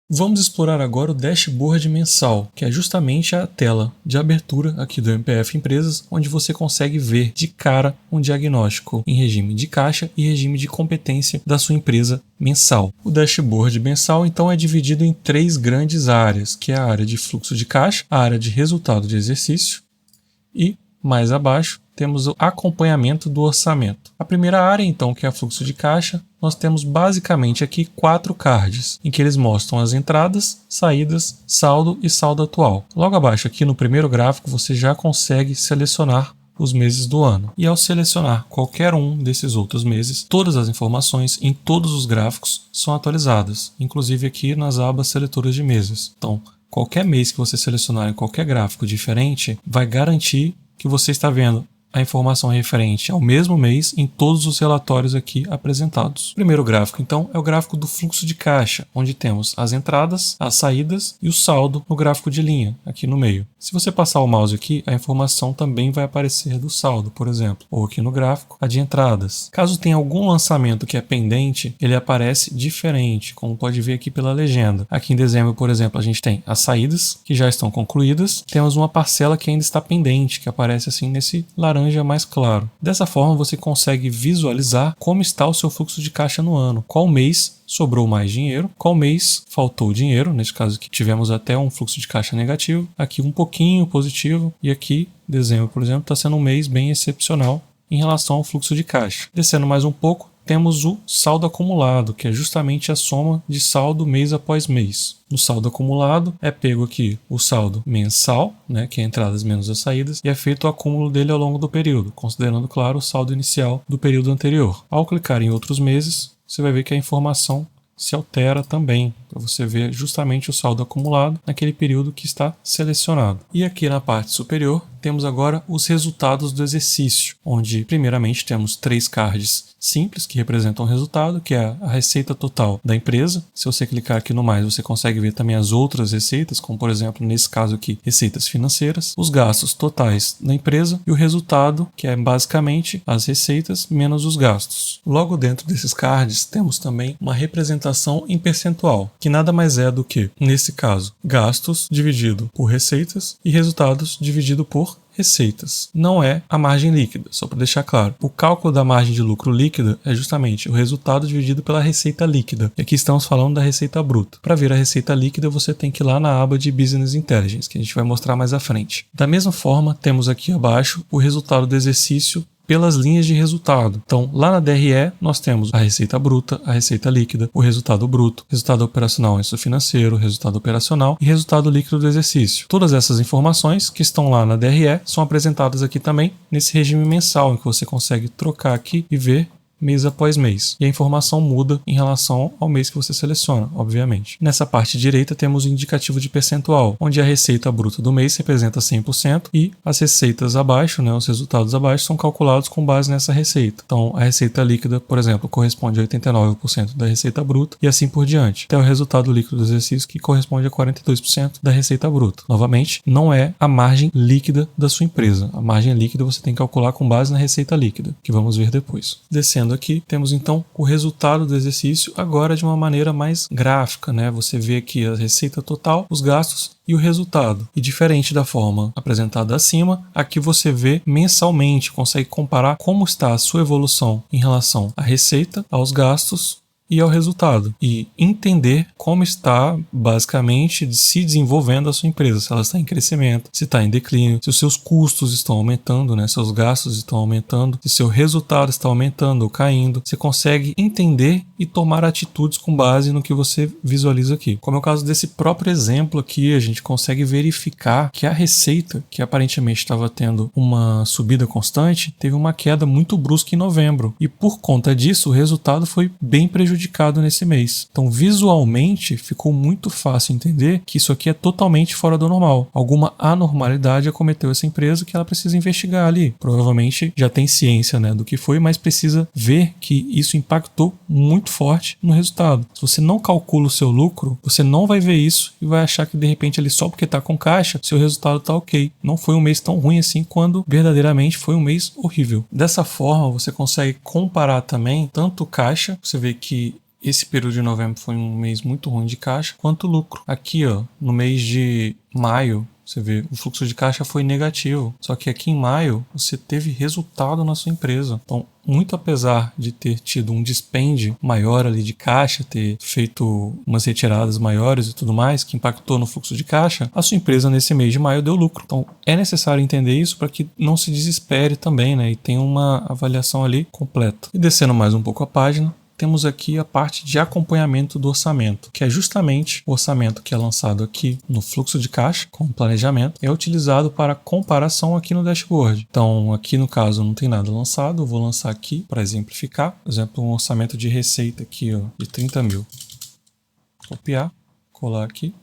Vamos explorar agora o dashboard mensal, que é justamente a tela de abertura aqui do MPF Empresas, onde você consegue ver de cara um diagnóstico em regime de caixa e regime de competência da sua empresa mensal. O dashboard mensal então é dividido em três grandes áreas, que é a área de fluxo de caixa, a área de resultado de exercício e, mais abaixo, temos o acompanhamento do orçamento. A primeira área, então, que é o fluxo de caixa, nós temos basicamente aqui 4 cards, em que eles mostram as entradas, saídas, saldo e saldo atual. Logo abaixo aqui no primeiro gráfico você já consegue selecionar os meses do ano. E ao selecionar qualquer um desses outros meses, todas as informações em todos os gráficos são atualizadas, inclusive aqui nas abas seletoras de meses. Então, qualquer mês que você selecionar em qualquer gráfico diferente, vai garantir que você está vendo a informação referente ao mesmo mês em todos os relatórios aqui apresentados. O primeiro gráfico, então, é o gráfico do fluxo de caixa, onde temos as entradas, as saídas e o saldo no gráfico de linha, aqui no meio. Se você passar o mouse aqui, a informação também vai aparecer do saldo, por exemplo, ou aqui no gráfico, a de entradas. Caso tenha algum lançamento que é pendente, ele aparece diferente, como pode ver aqui pela legenda. Aqui em dezembro, por exemplo, a gente tem as saídas, que já estão concluídas, temos uma parcela que ainda está pendente, que aparece assim nesse laranja mais claro. Dessa forma você consegue visualizar como está o seu fluxo de caixa no ano, qual mês sobrou mais dinheiro, qual mês faltou dinheiro, nesse caso aqui tivemos até um fluxo de caixa negativo, aqui um pouquinho positivo e aqui dezembro, por exemplo, está sendo um mês bem excepcional em relação ao fluxo de caixa. Descendo mais um pouco, temos o saldo acumulado, que é justamente a soma de saldo mês após mês. No saldo acumulado é pego aqui o saldo mensal, que é entradas menos as saídas, e é feito o acúmulo dele ao longo do período, considerando, claro, o saldo inicial do período anterior. Ao clicar em outros meses, você vai ver que a informação se altera também, para você ver justamente o saldo acumulado naquele período que está selecionado. E aqui na parte superior temos agora os resultados do exercício, onde primeiramente temos 3 cards simples que representam o resultado, que é a receita total da empresa. Se você clicar aqui no mais, você consegue ver também as outras receitas, como por exemplo, nesse caso aqui, receitas financeiras, os gastos totais da empresa e o resultado, que é basicamente as receitas menos os gastos. Logo dentro desses cards, temos também uma representação em percentual, que nada mais é do que, nesse caso, gastos dividido por receitas e resultados dividido por receitas. Não é a margem líquida, só para deixar claro. O cálculo da margem de lucro líquida é justamente o resultado dividido pela receita líquida. E aqui estamos falando da receita bruta. Para ver a receita líquida, você tem que ir lá na aba de Business Intelligence, que a gente vai mostrar mais à frente. Da mesma forma, temos aqui abaixo o resultado do exercício pelas linhas de resultado. Então, lá na DRE, nós temos a receita bruta, a receita líquida, o resultado bruto, resultado operacional e financeiro, resultado operacional e resultado líquido do exercício. Todas essas informações que estão lá na DRE são apresentadas aqui também nesse regime mensal, em que você consegue trocar aqui e ver mês após mês. E a informação muda em relação ao mês que você seleciona, obviamente. Nessa parte direita temos o indicativo de percentual, onde a receita bruta do mês representa 100% e as receitas abaixo, os resultados abaixo, são calculados com base nessa receita. Então, a receita líquida, por exemplo, corresponde a 89% da receita bruta e assim por diante. Até o resultado líquido do exercício, que corresponde a 42% da receita bruta. Novamente, não é a margem líquida da sua empresa. A margem líquida você tem que calcular com base na receita líquida, que vamos ver depois. Descendo aqui, temos então o resultado do exercício agora de uma maneira mais gráfica, Você vê aqui a receita total, os gastos e o resultado. E diferente da forma apresentada acima, aqui você vê mensalmente, consegue comparar como está a sua evolução em relação à receita, aos gastos e ao resultado, e entender como está basicamente se desenvolvendo a sua empresa, se ela está em crescimento, se está em declínio, se os seus custos estão aumentando, seus gastos estão aumentando, se seu resultado está aumentando ou caindo. Você consegue entender e tomar atitudes com base no que você visualiza aqui. Como é o caso desse próprio exemplo aqui, a gente consegue verificar que a receita, que aparentemente estava tendo uma subida constante, teve uma queda muito brusca em novembro, e por conta disso o resultado foi bem prejudicado nesse mês. Então, visualmente, ficou muito fácil entender que isso aqui é totalmente fora do normal. Alguma anormalidade acometeu essa empresa que ela precisa investigar ali. Provavelmente já tem ciência, do que foi, mas precisa ver que isso impactou muito forte no resultado. Se você não calcula o seu lucro, você não vai ver isso e vai achar que de repente ali só porque está com caixa, seu resultado está ok. Não foi um mês tão ruim assim, quando verdadeiramente foi um mês horrível. Dessa forma, você consegue comparar também tanto caixa, você vê que esse período de novembro foi um mês muito ruim de caixa, quanto lucro. Aqui, ó, no mês de maio, você vê, o fluxo de caixa foi negativo. Só que aqui em maio, você teve resultado na sua empresa. Então, muito apesar de ter tido um dispêndio maior ali de caixa, ter feito umas retiradas maiores e tudo mais, que impactou no fluxo de caixa, a sua empresa nesse mês de maio deu lucro. Então, é necessário entender isso para que não se desespere também, né? E tenha uma avaliação ali completa. E descendo mais um pouco a página, temos aqui a parte de acompanhamento do orçamento, que é justamente o orçamento que é lançado aqui no fluxo de caixa, com o planejamento, é utilizado para comparação aqui no dashboard. Então, aqui no caso não tem nada lançado, eu vou lançar aqui para exemplificar. Por exemplo, um orçamento de receita aqui, ó, de 30 mil. Copiar, colar aqui.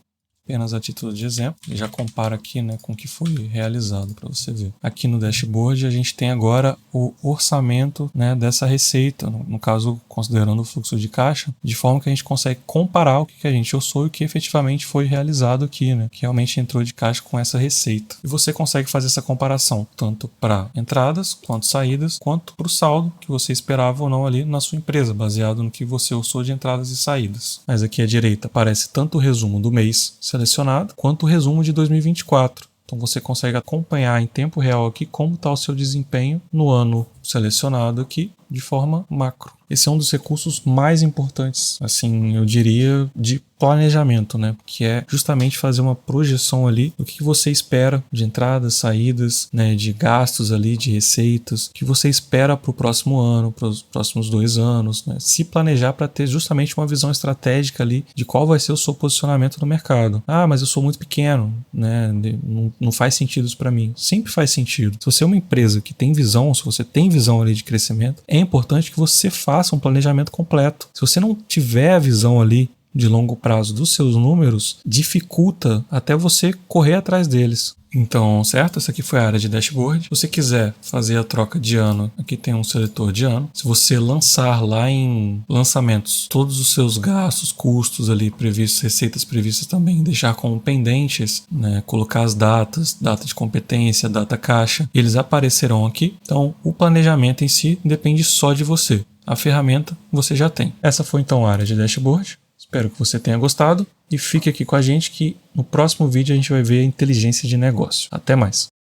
Apenas a título de exemplo, e já compara aqui, né, com o que foi realizado para você ver. Aqui no dashboard a gente tem agora o orçamento, né, dessa receita, no caso considerando o fluxo de caixa, de forma que a gente consegue comparar o que a gente orçou e o que efetivamente foi realizado aqui, né, que realmente entrou de caixa com essa receita. E você consegue fazer essa comparação tanto para entradas, quanto saídas, quanto para o saldo que você esperava ou não ali na sua empresa, baseado no que você orçou de entradas e saídas. Mas aqui à direita aparece tanto o resumo do mês selecionado, quanto o resumo de 2024. Então você consegue acompanhar em tempo real aqui como está o seu desempenho no ano selecionado aqui de forma macro. Esse é um dos recursos mais importantes, assim, eu diria, de planejamento, né? Que é justamente fazer uma projeção ali do que você espera de entradas, saídas, né? De gastos ali, de receitas, que você espera para o próximo ano, para os próximos 2 anos, né? Se planejar para ter justamente uma visão estratégica ali de qual vai ser o seu posicionamento no mercado. Ah, mas eu sou muito pequeno, né? Não faz sentido isso para mim. Sempre faz sentido. Se você é uma empresa que tem visão, se você tem visão ali de crescimento, é importante que você faça um planejamento completo. Se você não tiver a visão ali de longo prazo dos seus números, dificulta até você correr atrás deles. Então, certo? Essa aqui foi a área de dashboard. Se você quiser fazer a troca de ano, aqui tem um seletor de ano. Se você lançar lá em lançamentos todos os seus gastos, custos ali previstos, receitas previstas também, deixar como pendentes, né? Colocar as datas, data de competência, data caixa, eles aparecerão aqui. Então, o planejamento em si depende só de você. A ferramenta você já tem. Essa foi então a área de dashboard. Espero que você tenha gostado e fique aqui com a gente que no próximo vídeo a gente vai ver a inteligência de negócio. Até mais!